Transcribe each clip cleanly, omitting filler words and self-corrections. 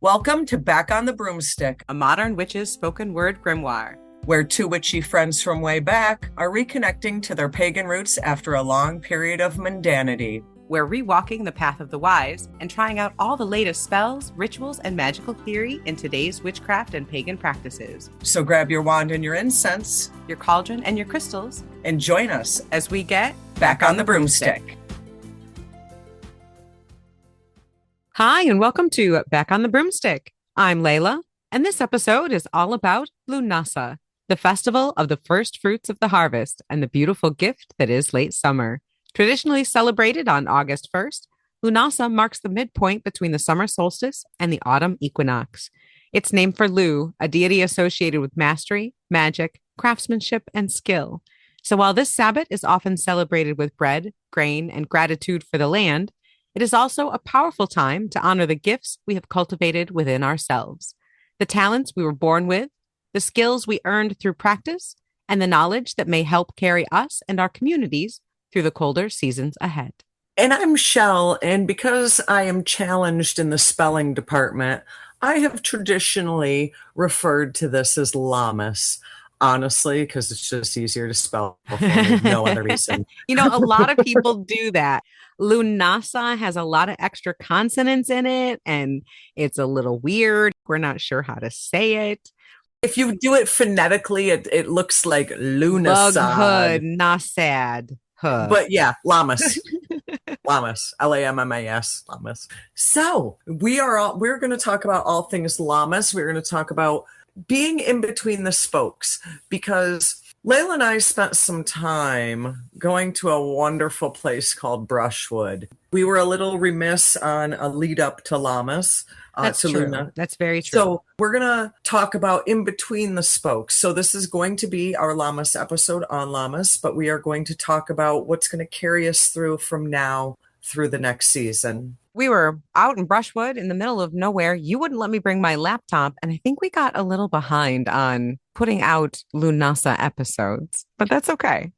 Welcome to Back on the Broomstick, a modern witch's spoken word grimoire, where two witchy friends from way back are reconnecting to their pagan roots after a long period of mundanity. We're rewalking the path of the wise and trying out all the latest spells, rituals, and magical theory in today's witchcraft and pagan practices. So grab your wand and your incense, your cauldron and your crystals, and join us as we get Back on the Broomstick. Hi, and welcome to Back on the Broomstick. I'm Layla, and this episode is all about Lughnasadh, the festival of the first fruits of the harvest and the beautiful gift that is late summer. Traditionally celebrated on August 1st, Lughnasadh marks the midpoint between the summer solstice and the autumn equinox. It's named for Lugh, a deity associated with mastery, magic, craftsmanship, and skill. So while this Sabbat is often celebrated with bread, grain, and gratitude for the land, it is also a powerful time to honor the gifts we have cultivated within ourselves, the talents we were born with, the skills we earned through practice, and the knowledge that may help carry us and our communities through the colder seasons ahead. And I'm Chelle, and because I am challenged in the spelling department, I have traditionally referred to this as Lammas. Honestly, because it's just easier to spell for me, no other reason. A lot of people do that. Lughnasadh has a lot of extra consonants in it, and it's a little weird. We're not sure how to say it. If you do it phonetically, it looks like Lughnasadh. Lughnasadh. But yeah, Lammas. Lammas. Lammas. Lammas. So we're going to talk about all things Lammas. We're going to talk about being in between the spokes, because Layla and I spent some time going to a wonderful place called Brushwood. We were a little remiss on a lead up to Lammas. That's true. Luna. That's very true. So we're going to talk about in between the spokes. So this is going to be our Lammas episode on Lammas, but we are going to talk about what's going to carry us through from now through the next season. We were out in Brushwood in the middle of nowhere. You wouldn't let me bring my laptop. And I think we got a little behind on putting out Lughnasadh episodes, but that's okay.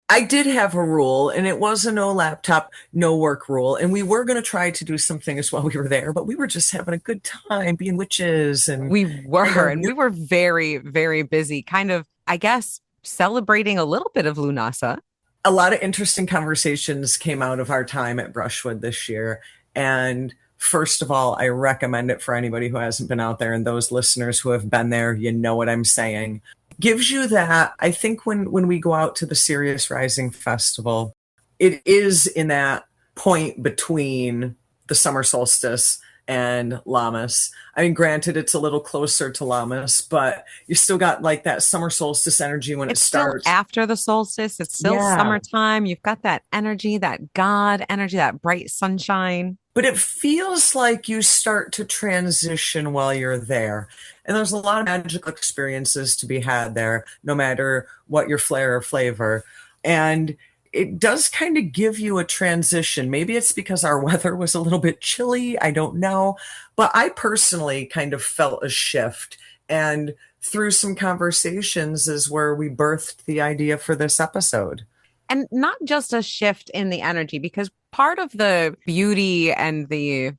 I did have a rule, and it was a no laptop, no work rule. And we were going to try to do some things while we were there, but we were just having a good time being witches. And we were very, very busy, kind of, I guess, celebrating a little bit of Lughnasadh. A lot of interesting conversations came out of our time at Brushwood this year. And first of all, I recommend it for anybody who hasn't been out there, and those listeners who have been there, you know what I'm saying. Gives you that, I think when we go out to the Sirius Rising Festival, it is in that point between the summer solstice and Lammas. I mean, granted, it's a little closer to Lammas, but you still got like that summer solstice energy when it starts. Still after the solstice, it's still summertime. You've got that energy, that God energy, that bright sunshine. But it feels like you start to transition while you're there. And there's a lot of magical experiences to be had there, no matter what your flair or flavor. And it does kind of give you a transition. Maybe it's because our weather was a little bit chilly. I don't know. But I personally kind of felt a shift. And through some conversations is where we birthed the idea for this episode. And not just a shift in the energy, because part of the beauty and the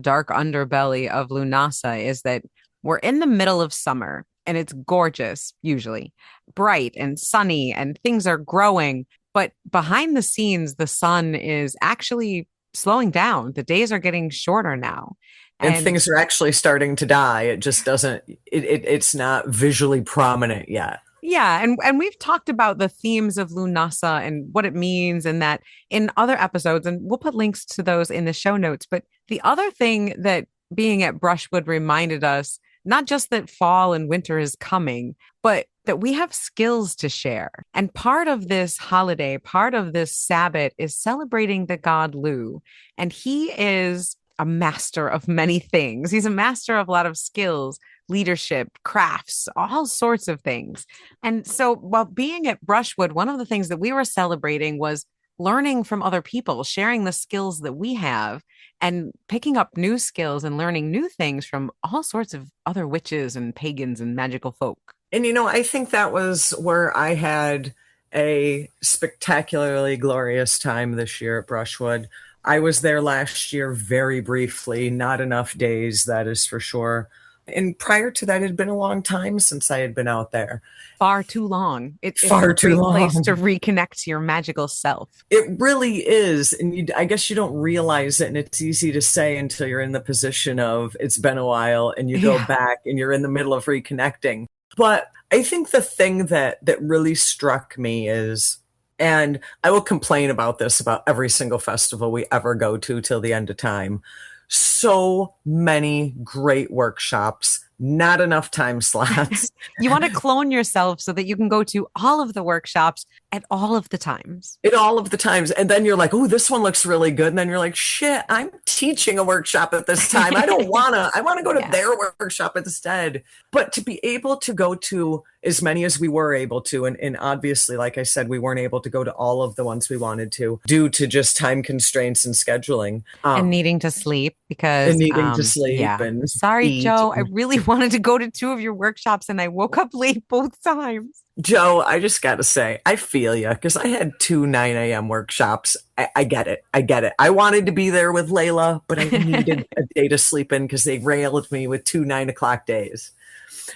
dark underbelly of Lughnasadh is that we're in the middle of summer and it's gorgeous, usually bright and sunny and things are growing. But behind the scenes, the sun is actually slowing down. The days are getting shorter now. And things are actually starting to die. It just doesn't, it's not visually prominent yet. Yeah, and we've talked about the themes of Lughnasadh and what it means, and that in other episodes, and we'll put links to those in the show notes. But the other thing that being at Brushwood reminded us, not just that fall and winter is coming, but that we have skills to share. And part of this holiday, part of this Sabbat is celebrating the god Lugh. And he is a master of many things. He's a master of a lot of skills, leadership, crafts, all sorts of things. And so while being at Brushwood, one of the things that we were celebrating was learning from other people, sharing the skills that we have and picking up new skills and learning new things from all sorts of other witches and pagans and magical folk. And, I think that was where I had a spectacularly glorious time this year at Brushwood. I was there last year very briefly, not enough days, that is for sure. And prior to that, it had been a long time since I had been out there. Far too long. It's a Far too great place to long. reconnect to your magical self. It really is. And I guess you don't realize it. And it's easy to say until you're in the position of it's been a while and you go Yeah. back and you're in the middle of reconnecting. But I think the thing that really struck me is, and I will complain about this about every single festival we ever go to till the end of time. So many great workshops, not enough time slots. You want to clone yourself so that you can go to all of the workshops at all of the times. It all of the times. And then you're like, oh, this one looks really good. And then you're like, shit, I'm teaching a workshop at this time. I want to go to Yeah. their workshop instead. But to be able to go to as many as we were able to, and obviously, like I said, we weren't able to go to all of the ones we wanted to due to just time constraints and scheduling, And needing to sleep and because, needing to sleep yeah. and Sorry, eat. Joe. I really wanted to go to two of your workshops and I woke up late both times. Joe, I just got to say, I feel you because I had two 9 a.m. workshops. I get it. I get it. I wanted to be there with Layla, but I needed a day to sleep in because they railed me with two 9 o'clock days.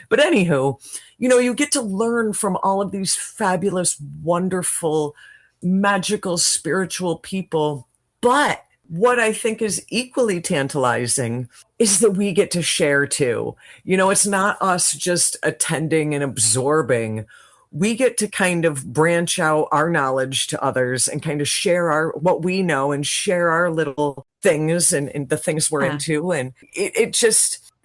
But anywho, you get to learn from all of these fabulous, wonderful, magical, spiritual people. But what I think is equally tantalizing is that we get to share too. It's not us just attending and absorbing. We get to kind of branch out our knowledge to others and kind of share our what we know and share our little things and the things we're Yeah. into. And it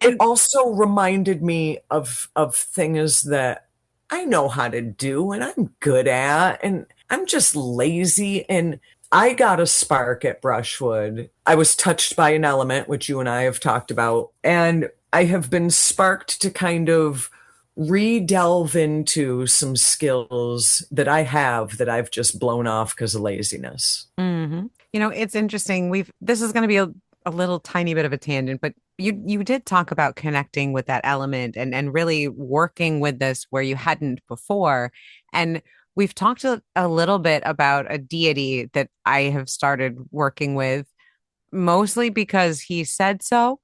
And also reminded me of things that I know how to do and I'm good at, and I'm just lazy. And I got a spark at Brushwood. I was touched by an element, which you and I have talked about, and I have been sparked to kind of re-delve into some skills that I have that I've just blown off because of laziness. it's interesting. This is going to be a little tiny bit of a tangent, but you did talk about connecting with that element and really working with this where you hadn't before. And we've talked a little bit about a deity that I have started working with, mostly because he said so.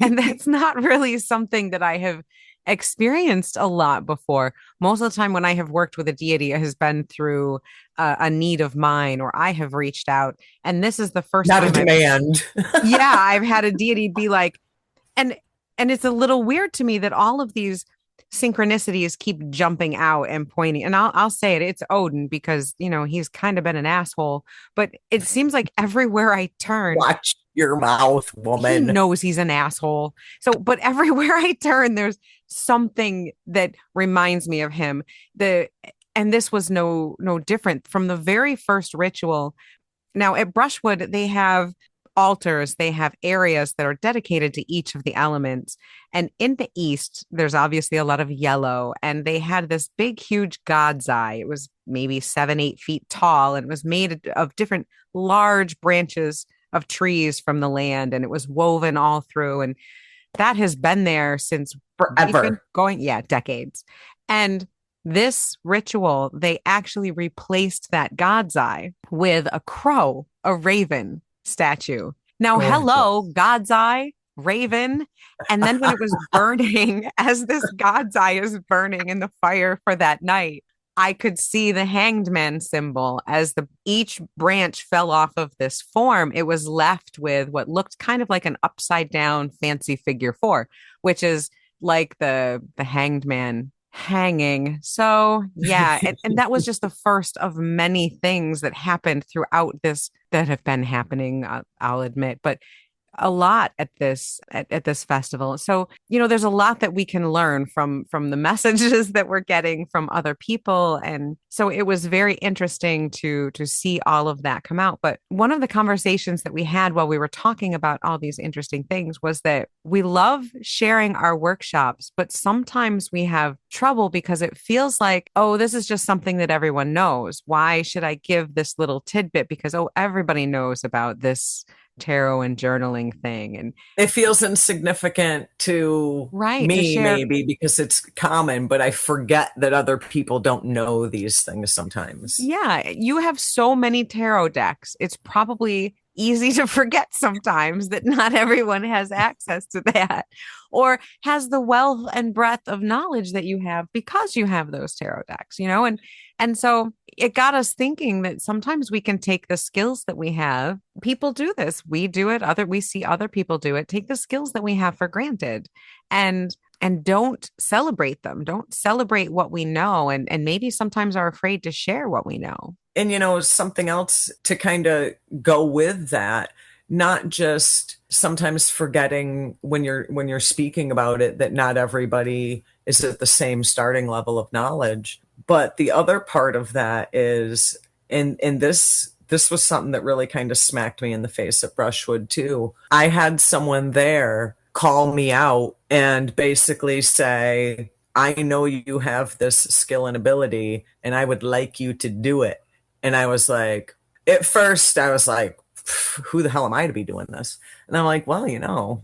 And that's not really something that I have experienced a lot before. Most of the time, when I have worked with a deity, it has been through a need of mine, or I have reached out. And this is the first Not a time demand. yeah, I've had a deity be like, and and it's a little weird to me that all of these synchronicities keep jumping out and pointing. And I'll say it, it's Odin because he's kind of been an asshole, but it seems like everywhere I turn, Watch your mouth, he woman. knows he's an asshole. So, but everywhere I turn, there's something that reminds me of him. And this was no different from the very first ritual. Now at Brushwood, they have altars, they have areas that are dedicated to each of the elements. And in the east, there's obviously a lot of yellow, and they had this big, huge god's eye. It was maybe 7, 8 feet tall, and it was made of different large branches of trees from the land, and it was woven all through. And that has been there since we've been Forever. going, yeah, decades. And this ritual, they actually replaced that god's eye with a crow, a raven statue. Now, hello, Gorgeous. god's eye, raven. And then when it was burning, as this god's eye is burning in the fire for that night, I could see the hanged man symbol as each branch fell off of this form. It was left with what looked kind of like an upside down fancy figure four, which is like the hanged man hanging. So yeah, and that was just the first of many things that happened throughout this that have been happening. I'll admit, but a lot at this festival. So, there's a lot that we can learn from the messages that we're getting from other people. And so it was very interesting to see all of that come out. But one of the conversations that we had while we were talking about all these interesting things was that we love sharing our workshops, but sometimes we have trouble because it feels like, oh, this is just something that everyone knows. Why should I give this little tidbit? Because, oh, everybody knows about this tarot and journaling thing. And It feels insignificant to right, to me, share. maybe because it's common, but I forget that other people don't know these things sometimes. Yeah, you have so many tarot decks. It's probably easy to forget sometimes that not everyone has access to that or has the wealth and breadth of knowledge that you have because you have those tarot decks, and so it got us thinking that sometimes we can take the skills that we have. People do this. We do it. We see other people do it. Take the skills that we have for granted and don't celebrate them. Don't celebrate what we know and maybe sometimes are afraid to share what we know. And something else to kind of go with that, not just sometimes forgetting when you're speaking about it that not everybody is at the same starting level of knowledge. But the other part of that is, and this was something that really kind of smacked me in the face at Brushwood too. I had someone there call me out and basically say, I know you have this skill and ability, and I would like you to do it. And I was like, at first, I was like, who the hell am I to be doing this? And I'm like, well,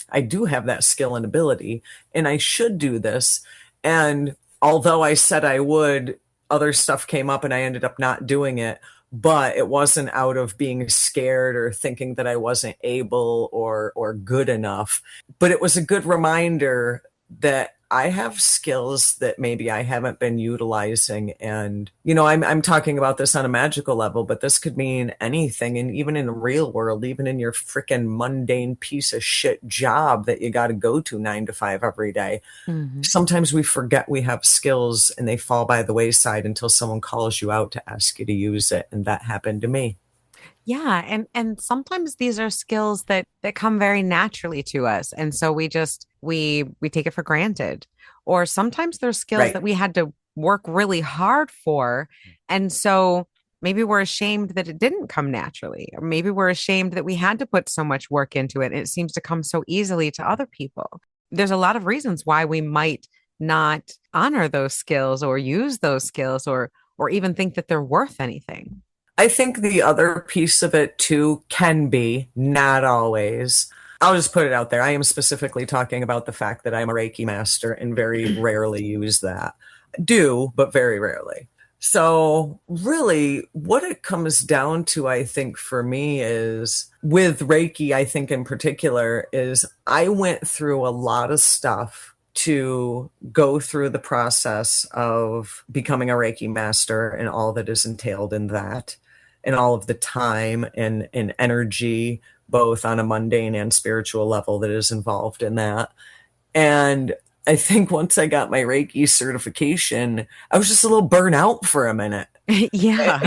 I do have that skill and ability, and I should do this. And although I said I would, other stuff came up and I ended up not doing it. But it wasn't out of being scared or thinking that I wasn't able or good enough. But it was a good reminder that I have skills that maybe I haven't been utilizing. And, I'm talking about this on a magical level, but this could mean anything. And even in the real world, even in your freaking mundane piece of shit job that you got to go to 9 to 5 every day. Mhm. Sometimes we forget we have skills and they fall by the wayside until someone calls you out to ask you to use it. And that happened to me. Yeah, and sometimes these are skills that come very naturally to us, and so we take it for granted. Or sometimes there's skills Right. that we had to work really hard for, and so maybe we're ashamed that it didn't come naturally, or maybe we're ashamed that we had to put so much work into it, and it seems to come so easily to other people. There's a lot of reasons why we might not honor those skills or use those skills or even think that they're worth anything. I think the other piece of it too can be, not always. I'll just put it out there. I am specifically talking about the fact that I'm a Reiki master and very rarely use that. Do, but very rarely. So, really, what it comes down to, I think, for me is with Reiki, I think in particular, is I went through a lot of stuff to go through the process of becoming a Reiki master and all that is entailed in that, and all of the time and energy, both on a mundane and spiritual level, that is involved in that. And I think once I got my Reiki certification, I was just a little burnt out for a minute. Yeah.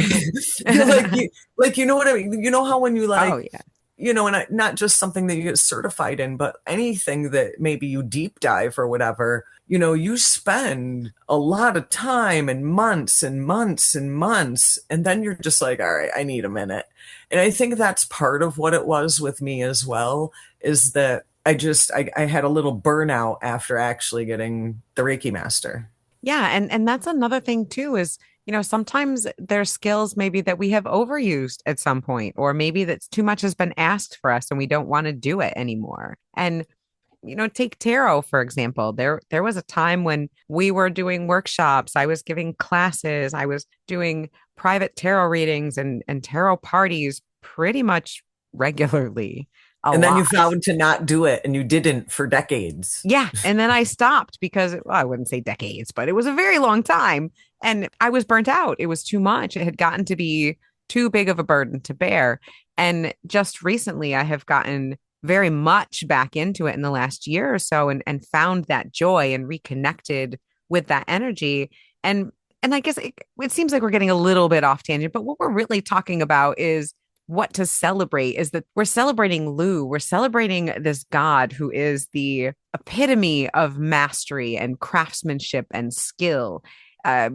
You're like, you know what I mean? You know how when you Oh, like, yeah. not just something that you get certified in, but anything that maybe you deep dive or whatever, you spend a lot of time and months and months and months, and then you're just like, all right, I need a minute. And I think that's part of what it was with me as well, is that I had a little burnout after actually getting the Reiki master. Yeah, and that's another thing too is, sometimes there's skills maybe that we have overused at some point, or maybe that's too much has been asked for us and we don't want to do it anymore. And take tarot, for example. There was a time when we were doing workshops, I was giving classes, I was doing private tarot readings and tarot parties pretty much regularly, a And then you lot. vowed to not do it, and you didn't for decades. Yeah. And then I stopped because, well, I wouldn't say decades, but it was a very long time. And I was burnt out. It was too much. It had gotten to be too big of a burden to bear. And just recently, I have gotten very much back into it in the last year or so and found that joy and reconnected with that energy. And I guess it seems like we're getting a little bit off tangent, but what we're really talking about is what to celebrate is that we're celebrating Lugh. We're celebrating this god who is the epitome of mastery and craftsmanship and skill.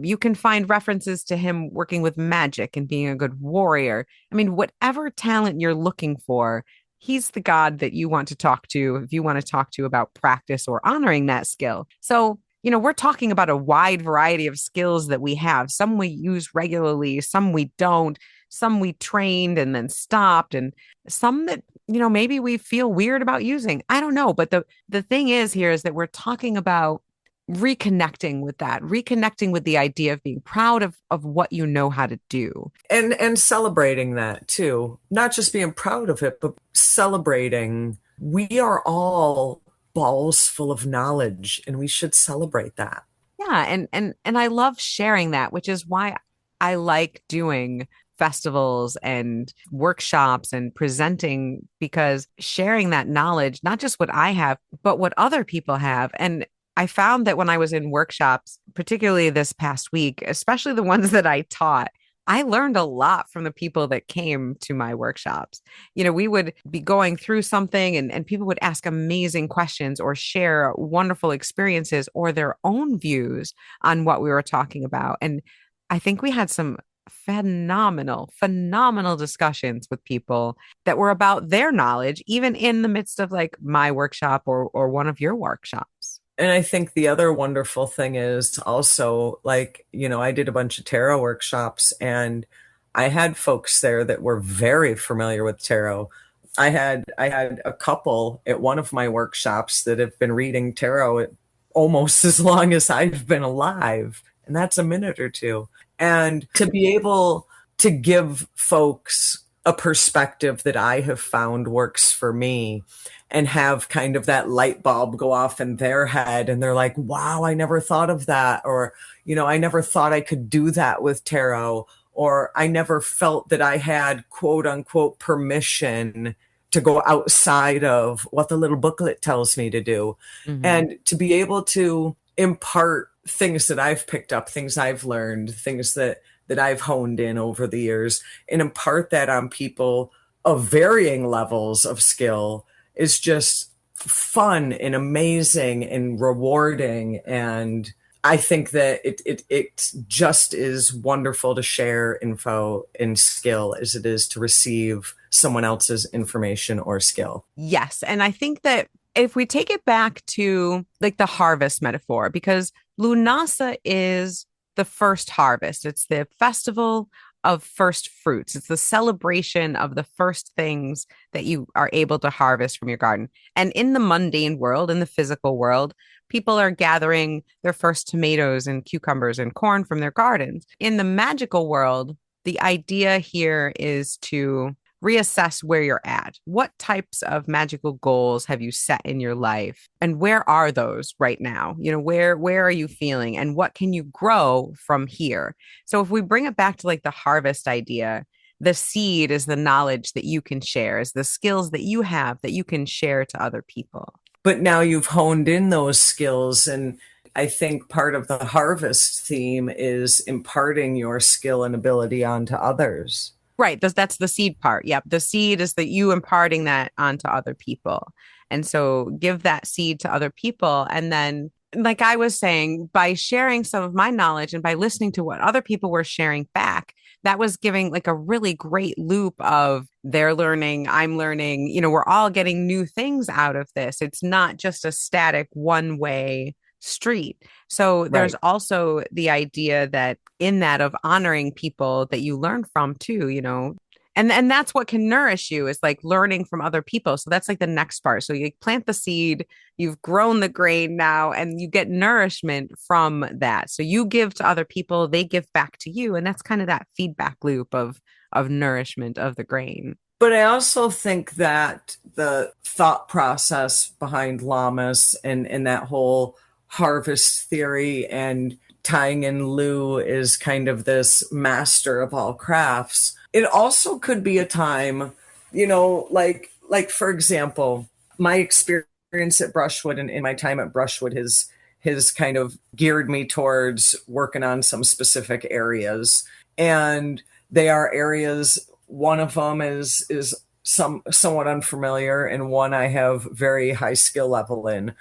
You can find references to him working with magic and being a good warrior. I mean, whatever talent you're looking for, he's the god that you want to talk to if you want to talk to about practice or honoring that skill. So, we're talking about a wide variety of skills that we have. Some we use regularly, some we don't, some we trained and then stopped, and some that, maybe we feel weird about using. I don't know. But the thing is here is that we're talking about reconnecting with that, reconnecting with the idea of being proud of what you know how to do. And celebrating that too. Not just being proud of it, but celebrating. We are all balls full of knowledge, and we should celebrate that. Yeah, and I love sharing that, which is why I like doing festivals and workshops and presenting, because sharing that knowledge, not just what I have, but what other people have. And I found that when I was in workshops, particularly this past week, especially the ones that I taught, I learned a lot from the people that came to my workshops. We would be going through something, and people would ask amazing questions or share wonderful experiences or their own views on what we were talking about. And I think we had some phenomenal discussions with people that were about their knowledge, even in the midst of like my workshop or one of your workshops. And I think the other wonderful thing is also, like, I did a bunch of tarot workshops, and I had folks there that were very familiar with tarot. I had a couple at one of my workshops that have been reading tarot almost as long as I've been alive, and that's a minute or two. And to be able to give folks a perspective that I have found works for me, and have kind of that light bulb go off in their head, and they're like, wow, I never thought of that. Or, I never thought I could do that with tarot. Or I never felt that I had quote unquote permission to go outside of what the little booklet tells me to do. Mhm. And to be able to impart things that I've picked up, things I've learned, things that I've honed in over the years, and impart that on people of varying levels of skill is just fun and amazing and rewarding. And I think that it just is wonderful to share info and skill as it is to receive someone else's information or skill. Yes. And I think that if we take it back to like the harvest metaphor, because Lunasa is the first harvest, it's the festival of first fruits, it's the celebration of the first things that you are able to harvest from your garden. And in the mundane world, in the physical world, people are gathering their first tomatoes and cucumbers and corn from their gardens. In the magical world, the idea here is to reassess where you're at. What types of magical goals have you set in your life? And where are those right now? Where are you feeling, and what can you grow from here? So if we bring it back to like the harvest idea, the seed is the knowledge that you can share, is the skills that you have that you can share to other people. But now you've honed in those skills, and I think part of the harvest theme is imparting your skill and ability onto others. Right. That's the seed part. Yep. The seed is that you imparting that onto other people. And so give that seed to other people. And then, like I was saying, by sharing some of my knowledge and by listening to what other people were sharing back, that was giving like a really great loop of they're learning, I'm learning, we're all getting new things out of this. It's not just a static one way street. So there's Right. also the idea that in that of honoring people that you learn from too, and that's what can nourish you, is like learning from other people. So that's like the next part. So you plant the seed, you've grown the grain now, and you get nourishment from that. So you give to other people, they give back to you, and that's kind of that feedback loop of nourishment of the grain. But I also think that the thought process behind llamas and that whole harvest theory, and tying in Lugh is kind of this master of all crafts. It also could be a time, like for example, my experience at Brushwood and in my time at Brushwood has kind of geared me towards working on some specific areas. And they are areas, one of them is somewhat unfamiliar, and one I have very high skill level in.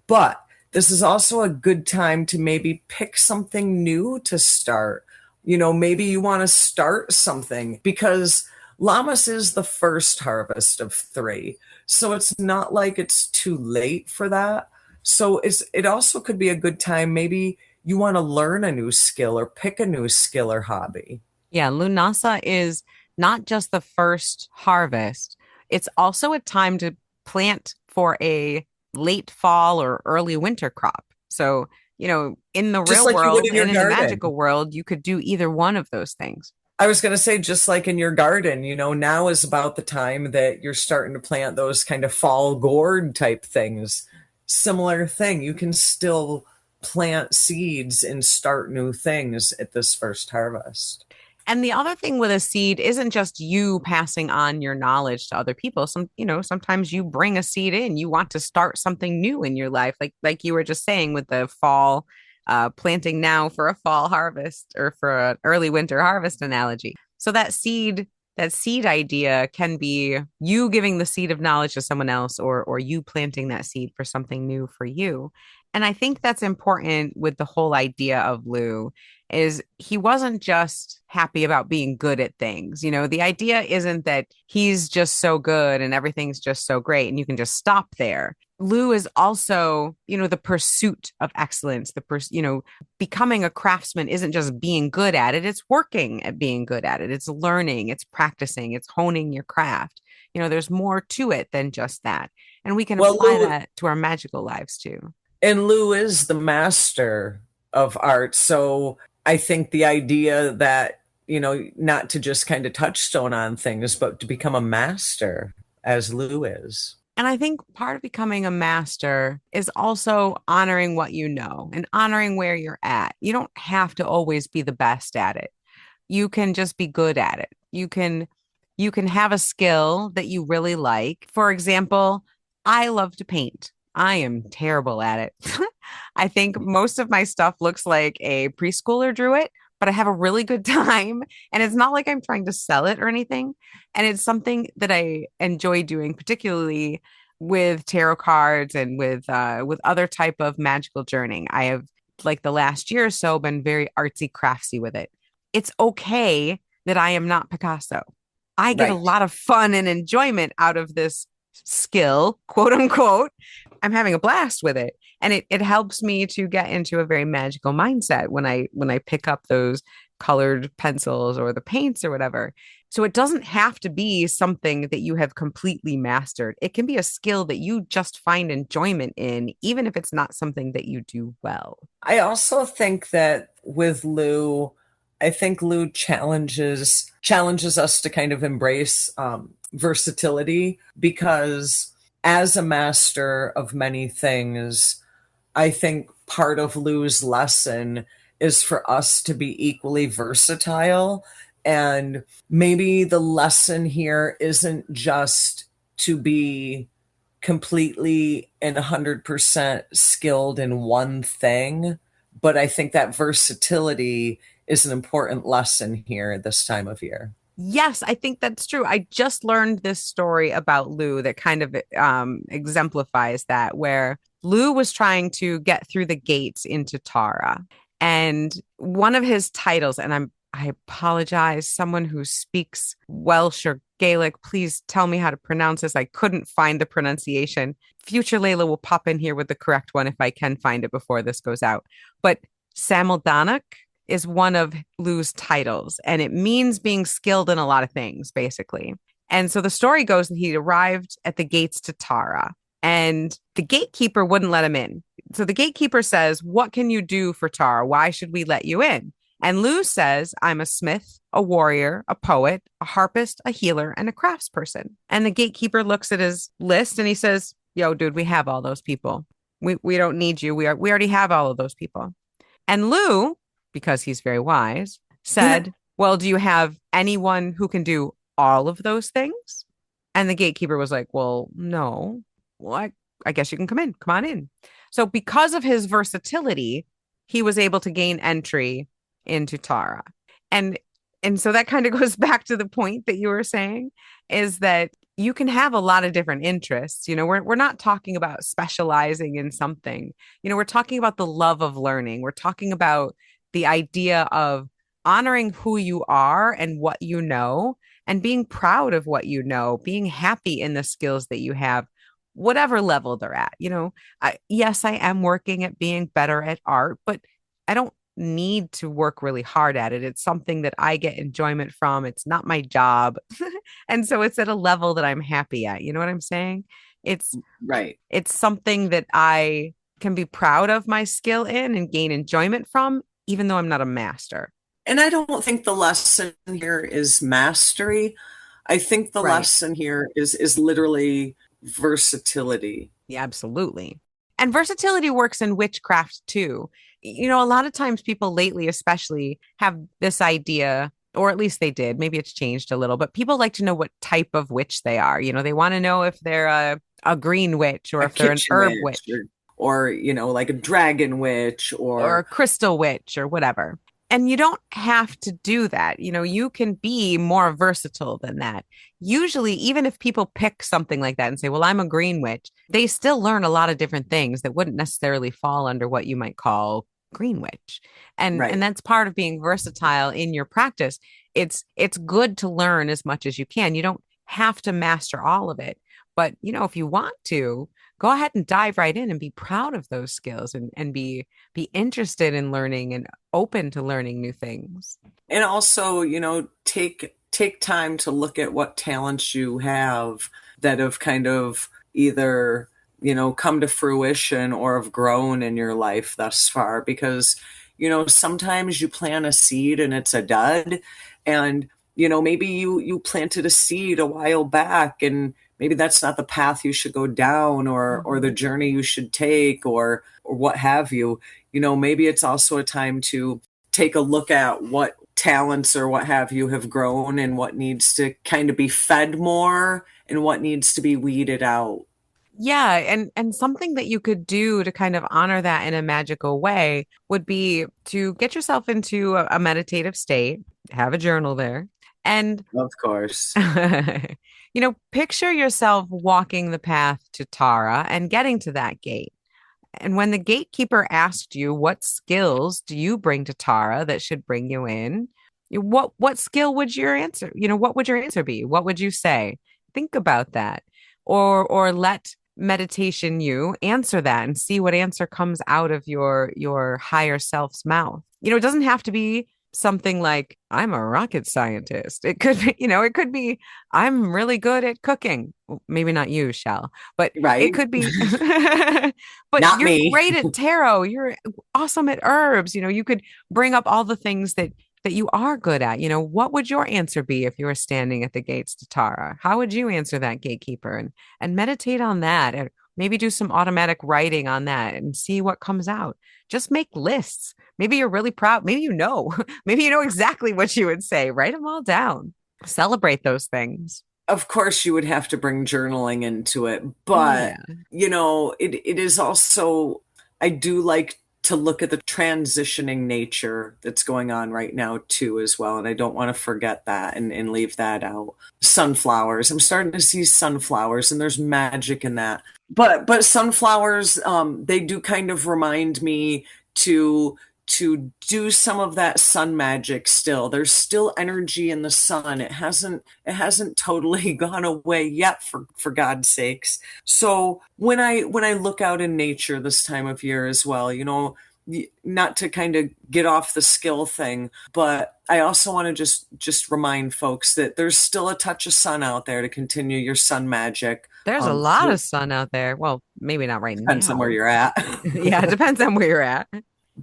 But this is also a good time to maybe pick something new to start. Maybe you want to start something, because Lammas is the first harvest of three. So it's not like it's too late for that. So it also could be a good time. Maybe you want to learn a new skill or pick a new skill or hobby. Yeah, Lunasa is not just the first harvest, it's also a time to plant for a late fall or early winter crop. So in the Just real like you would world in and your in the garden. magical world, you could do either one of those things. I was going to say, just like in your garden, now is about the time that you're starting to plant those kind of fall gourd type things. Similar thing. You can still plant seeds and start new things at this first harvest. And the other thing with a seed isn't just you passing on your knowledge to other people. Sometimes you bring a seed in, you want to start something new in your life, like you were just saying with the fall planting now for a fall harvest or for an early winter harvest analogy. So that seed idea can be you giving the seed of knowledge to someone else, or you planting that seed for something new for you. And I think that's important with the whole idea of Lugh is he wasn't just happy about being good at things. The idea isn't that he's just so good and everything's just so great and you can just stop there. Lugh is also, the pursuit of excellence, becoming a craftsman isn't just being good at it, it's working at being good at it. It's learning, it's practicing, it's honing your craft. There's more to it than just that. And we can Well, apply Lou that to our magical lives too. and Lou is the master of art. So I think the idea that, not to just kind of touchstone on things, but to become a master as Lou is. And I think part of becoming a master is also honoring what you know and honoring where you're at. You don't have to always be the best at it. You can just be good at it. You can have a skill that you really like. For example, I love to paint. I am terrible at it. I think most of my stuff looks like a preschooler drew it, but I have a really good time. And it's not like I'm trying to sell it or anything. And it's something that I enjoy doing, particularly with tarot cards and with other type of magical journeying. I have, like the last year or so, been very artsy craftsy with it. It's okay that I am not Picasso. I get a Right. lot of fun and enjoyment out of this skill, quote unquote. I'm having a blast with it. And it helps me to get into a very magical mindset when I pick up those colored pencils or the paints or whatever. So it doesn't have to be something that you have completely mastered. It can be a skill that you just find enjoyment in, even if it's not something that you do well. I also think that with Lou, I think Lou challenges us to kind of embrace versatility because as a master of many things, I think part of Lou's lesson is for us to be equally versatile. And maybe the lesson here isn't just to be completely and 100% skilled in one thing, but I think that versatility is an important lesson here this time of year. Yes, I think that's true. I just learned this story about Lugh that kind of exemplifies that, where Lugh was trying to get through the gates into Tara. And one of his titles, and I apologize, someone who speaks Welsh or Gaelic, please tell me how to pronounce this. I couldn't find the pronunciation. Future Layla will pop in here with the correct one if I can find it before this goes out. But Samaldanic is one of Lugh's titles, and it means being skilled in a lot of things, basically. And so the story goes that he arrived at the gates to Tara, and the gatekeeper wouldn't let him in. So the gatekeeper says, "What can you do for Tara? Why should we let you in?" And Lugh says, "I'm a smith, a warrior, a poet, a harpist, a healer, and a craftsperson." And the gatekeeper looks at his list and he says, "Yo, dude, we have all those people. We don't need you. We already have all of those people." And Lugh, because he's very wise, said, "Well, do you have anyone who can do all of those things?" And the gatekeeper was like, "Well, no. Well, I guess you can come in. Come on in." So because of his versatility, he was able to gain entry into Tara. And so that kind of goes back to the point that you were saying, is that you can have a lot of different interests. We're not talking about specializing in something. We're talking about the love of learning. We're talking about the idea of honoring who you are and what you know, and being proud of what you know, being happy in the skills that you have, whatever level they're at. Yes, I am working at being better at art, but I don't need to work really hard at it. It's something that I get enjoyment from. It's not my job. And so it's at a level that I'm happy at. You know what I'm saying? It's Right. it's something that I can be proud of my skill in and gain enjoyment from, even though I'm not a master. And I don't think the lesson here is mastery. I think the Right. lesson here is literally versatility. Yeah, absolutely. And versatility works in witchcraft too. A lot of times people lately, especially, have this idea, or at least they did. Maybe it's changed a little, but people like to know what type of witch they are. They want to know if they're a green witch or A if they're an kitchen herb witch witch like a dragon witch or a or crystal witch or whatever. And you don't have to do that. You can be more versatile than that. Usually, even if people pick something like that and say, well, I'm a green witch, they still learn a lot of different things that wouldn't necessarily fall under what you might call green witch. And right. that's part of being versatile in your practice. It's good to learn as much as you can. You don't have to master all of it. But if you want to, go ahead and dive right in and be proud of those skills and be interested in learning and open to learning new things. And also, take time to look at what talents you have that have kind of either, come to fruition or have grown in your life thus far. Because, sometimes you plant a seed and it's a dud. And, maybe you planted a seed a while back and maybe that's not the path you should go down or the Mhm. journey you should take or what have you. Maybe it's also a time to take a look at what talents or what have you have grown and what needs to kind of be fed more and what needs to be weeded out. Yeah, and something that you could do to kind of honor that in a magical way would be to get yourself into a meditative state, have a journal there, and Of course. picture yourself walking the path to Tara and getting to that gate. And when the gatekeeper asked you, what skills do you bring to Tara that should bring you in? What skill would your answer, what would your answer be? What would you say? Think about that. Or let meditation you answer that and see what answer comes out of your higher self's mouth. It doesn't have to be something like I'm a rocket scientist. It could be, it could be I'm really good at cooking. Well, maybe not you, Shell, but it Right? could be but Not you're me. great at tarot. You're awesome at herbs. You could bring up all the things that you are good at. What would your answer be if you were standing at the gates to Tara? How would you answer that gatekeeper? And meditate on that, and maybe do some automatic writing on that and see what comes out. Just make lists. Maybe you're really proud. Maybe maybe you know exactly what you would say. Write them all down. Celebrate those things. Of course, you would have to bring journaling into it, but Yeah. it is also, I do like to look at the transitioning nature that's going on right now too as well, and I don't want to forget that and leave that out. Sunflowers, I'm starting to see sunflowers and there's magic in that, but sunflowers, they do kind of remind me to do some of that sun magic still. There's still energy in the sun. It hasn't totally gone away yet, for God's sakes. So when I look out in nature this time of year as well, not to kind of get off the skill thing, but I also want to just remind folks that there's still a touch of sun out there to continue your sun magic. There's a lot of sun out there. Well, maybe not right Depends on where now. you're at. Yeah, it depends on where you're at.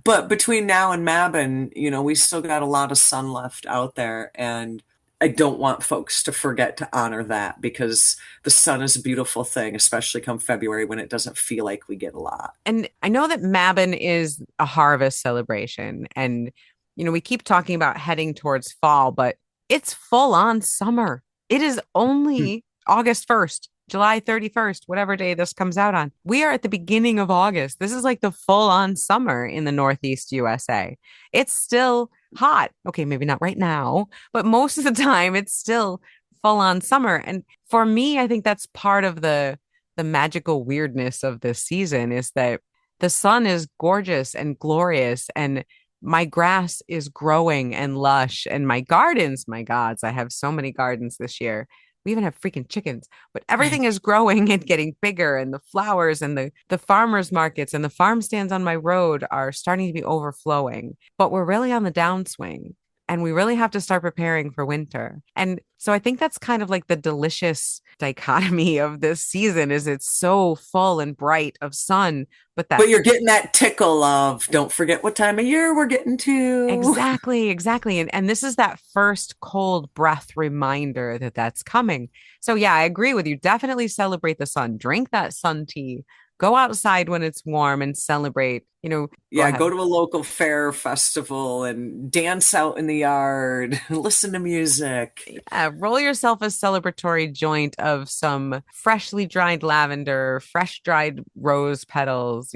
But between now and Mabon, we still got a lot of sun left out there. And I don't want folks to forget to honor that because the sun is a beautiful thing, especially come February when it doesn't feel like we get a lot. And I know that Mabon is a harvest celebration. And, we keep talking about heading towards fall, but it's full on summer. It is Hmm. only August 1st, July 31st, whatever day this comes out on. We are at the beginning of August. This is like the full on summer in the Northeast USA. It's still hot. Okay, maybe not right now, but most of the time it's still full on summer. And for me, I think that's part of the magical weirdness of this season is that the sun is gorgeous and glorious and my grass is growing and lush and my gardens, my gods, I have so many gardens this year. We even have freaking chickens, but everything is growing and getting bigger and the flowers and the farmers markets and the farm stands on my road are starting to be overflowing, but we're really on the downswing. and we really have to start preparing for winter. And so I think that's kind of like the delicious dichotomy of this season is it's so full and bright of sun, but that But you're getting that tickle of don't forget what time of year we're getting to. exactly, exactly. And this is that first cold breath reminder that that's coming. So yeah, I agree with you. Definitely celebrate the sun. Drink that sun tea. Go outside when it's warm and celebrate. Go Yeah, ahead. go to a local fair festival and dance out in the yard, listen to music. Yeah, roll yourself a celebratory joint of some freshly dried lavender, fresh dried rose petals,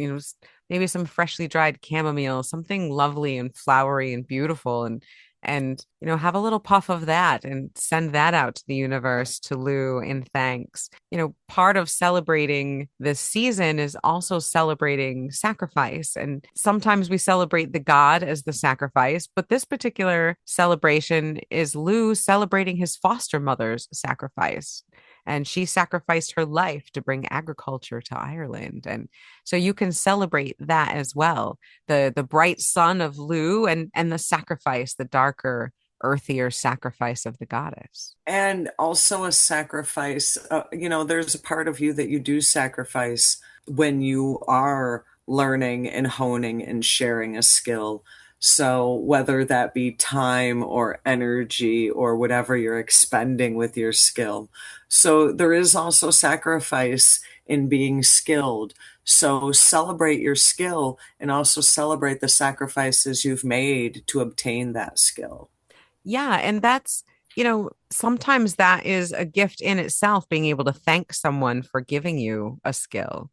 maybe some freshly dried chamomile, something lovely and flowery and beautiful and have a little puff of that and send that out to the universe to Lugh in thanks. Part of celebrating this season is also celebrating sacrifice. And sometimes we celebrate the god as the sacrifice, but this particular celebration is Lugh celebrating his foster mother's sacrifice. And she sacrificed her life to bring agriculture to Ireland. And so you can celebrate that as well. The bright sun of Lugh and the sacrifice, the darker, earthier sacrifice of the goddess. And also a sacrifice. There's a part of you that you do sacrifice when you are learning and honing and sharing a skill. So, whether that be time or energy or whatever you're expending with your skill. So, there is also sacrifice in being skilled. So, celebrate your skill and also celebrate the sacrifices you've made to obtain that skill. Yeah, and sometimes that is a gift in itself, being able to thank someone for giving you a skill.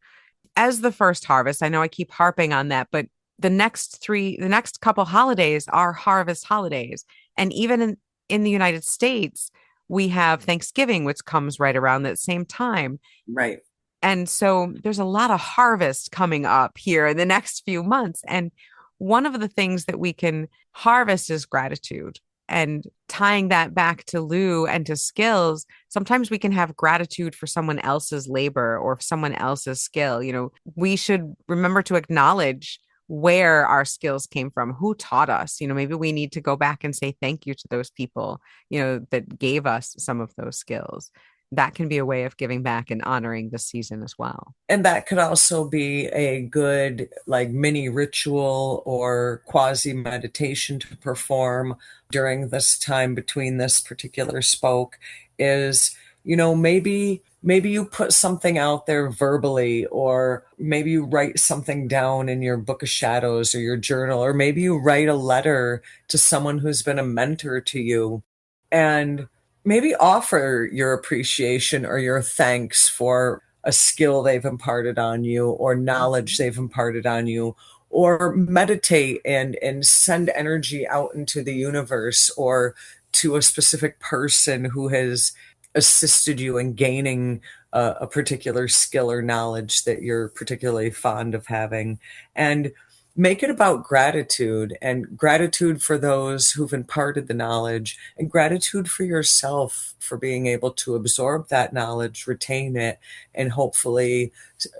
As the first harvest, I know I keep harping on that, but the next couple holidays are harvest holidays. And even in the United States, we have Thanksgiving, which comes right around that same time. Right. And so there's a lot of harvest coming up here in the next few months. And one of the things that we can harvest is gratitude. And tying that back to Lugh and to skills, sometimes we can have gratitude for someone else's labor or someone else's skill. We should remember to acknowledge where our skills came from, who taught us. Maybe we need to go back and say thank you to those people, that gave us some of those skills. That can be a way of giving back and honoring the season as well. And that could also be a good, like, mini ritual or quasi meditation to perform during this time between this particular spoke is, maybe you put something out there verbally, or maybe you write something down in your book of shadows or your journal, or maybe you write a letter to someone who's been a mentor to you. And maybe offer your appreciation or your thanks for a skill they've imparted on you or knowledge Mhm. they've imparted on you, or meditate and send energy out into the universe or to a specific person who has assisted you in gaining a particular skill or knowledge that you're particularly fond of having. And make it about gratitude, and gratitude for those who've imparted the knowledge, and gratitude for yourself for being able to absorb that knowledge, retain it, and hopefully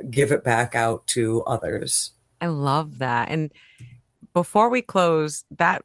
give it back out to others. I love that. And before we close, that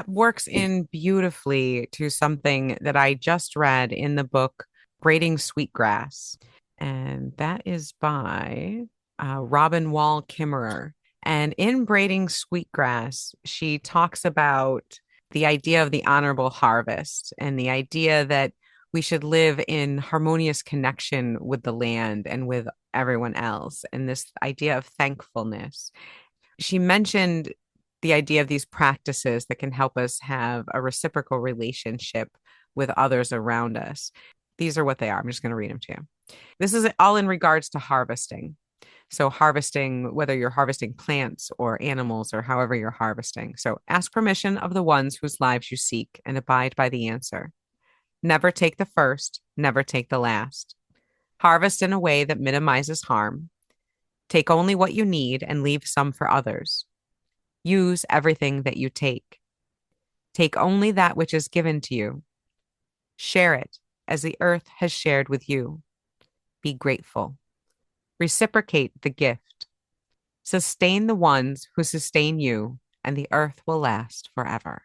works in beautifully to something that I just read in the book Braiding Sweetgrass. And that is by Robin Wall Kimmerer. And in Braiding Sweetgrass, she talks about the idea of the honorable harvest and the idea that we should live in harmonious connection with the land and with everyone else, and this idea of thankfulness. She mentioned the idea of these practices that can help us have a reciprocal relationship with others around us. These are what they are. I'm just going to read them to you. This is all in regards to harvesting. So, harvesting, whether you're harvesting plants or animals or however you're harvesting. So, ask permission of the ones whose lives you seek and abide by the answer. Never take the first, never take the last. Harvest in a way that minimizes harm. Take only what you need and leave some for others. Use everything that you take. Take only that which is given to you. Share it as the earth has shared with you. Be grateful. Reciprocate the gift. Sustain the ones who sustain you, and the earth will last forever.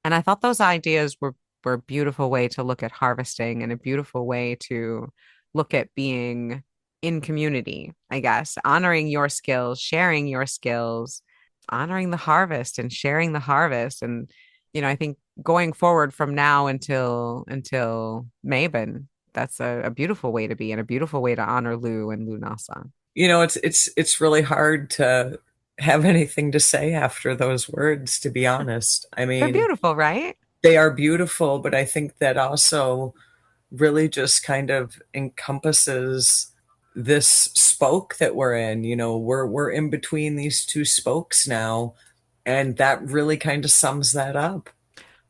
And I thought those ideas were a beautiful way to look at harvesting and a beautiful way to look at being in community, I guess, honoring your skills, sharing your skills, honoring the harvest and sharing the harvest. And, I think going forward from now until Mabon, that's a beautiful way to be and a beautiful way to honor Lugh and Lughnasadh. It's really hard to have anything to say after those words, to be honest. I They're mean, beautiful, right? they are beautiful, but I think that also really just kind of encompasses this spoke that we're in. We're in between these two spokes now, and that really kind of sums that up.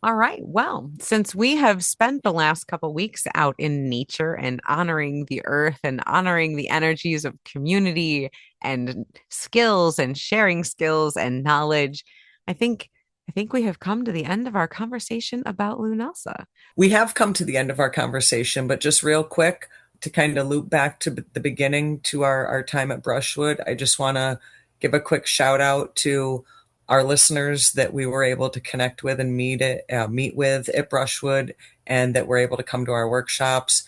All right. Well, since we have spent the last couple weeks out in nature and honoring the earth and honoring the energies of community and skills and sharing skills and knowledge, I think I think we have come to the end of our conversation about Lughnasadh. We have come to the end of our conversation, but just real quick to kind of loop back to the beginning to our time at Brushwood, I just want to give a quick shout out to our listeners that we were able to connect with and meet with at Brushwood, and that were able to come to our workshops.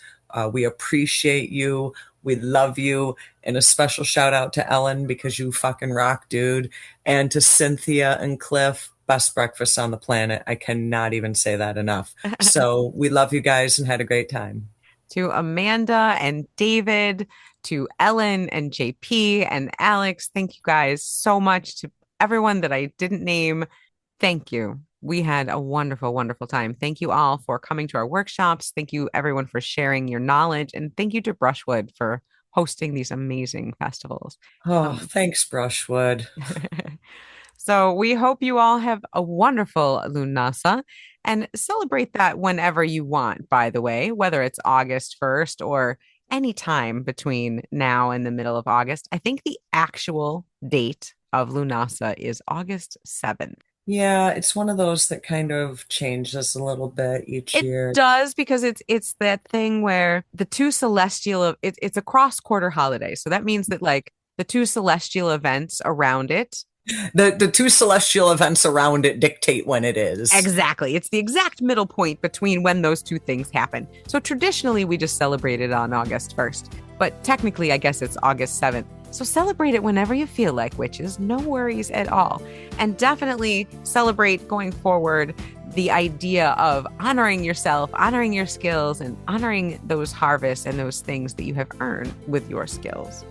We appreciate you. We love you. And a special shout out to Ellen, because you fucking rock, dude. And to Cynthia and Cliff, best breakfast on the planet. I cannot even say that enough. So we love you guys and had a great time. To Amanda and David, to Ellen and JP and Alex, thank you guys so much. To everyone that I didn't name, thank you. We had a wonderful, wonderful time. Thank you all for coming to our workshops. Thank you, everyone, for sharing your knowledge. And thank you to Brushwood for hosting these amazing festivals. Oh, thanks, Brushwood. So we hope you all have a wonderful Lughnasadh and celebrate that whenever you want, by the way, whether it's August 1st or any time between now and the middle of August. I think the actual date of Lughnasadh is August 7th. Yeah, it's one of those that kind of changes a little bit each It year. does because it's that thing where the two celestial it's a cross quarter holiday. So that means that like the two celestial events around it. The two celestial events around it dictate when it is. Exactly. It's the exact middle point between when those two things happen. So traditionally, we just celebrate it on August 1st. But technically, I guess it's August 7th. So celebrate it whenever you feel like, witches. No worries at all. And definitely celebrate going forward the idea of honoring yourself, honoring your skills, and honoring those harvests and those things that you have earned with your skills.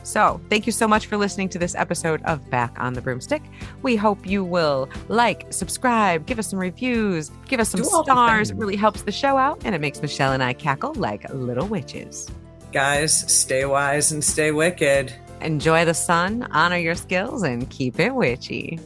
So, thank you so much for listening to this episode of Back on the Broomstick. We hope you will like, subscribe, give us some reviews, give us some stars. It really helps the show out, and it makes Michelle and I cackle like little witches. Guys, stay wise and stay wicked. Enjoy the sun, honor your skills, and keep it witchy.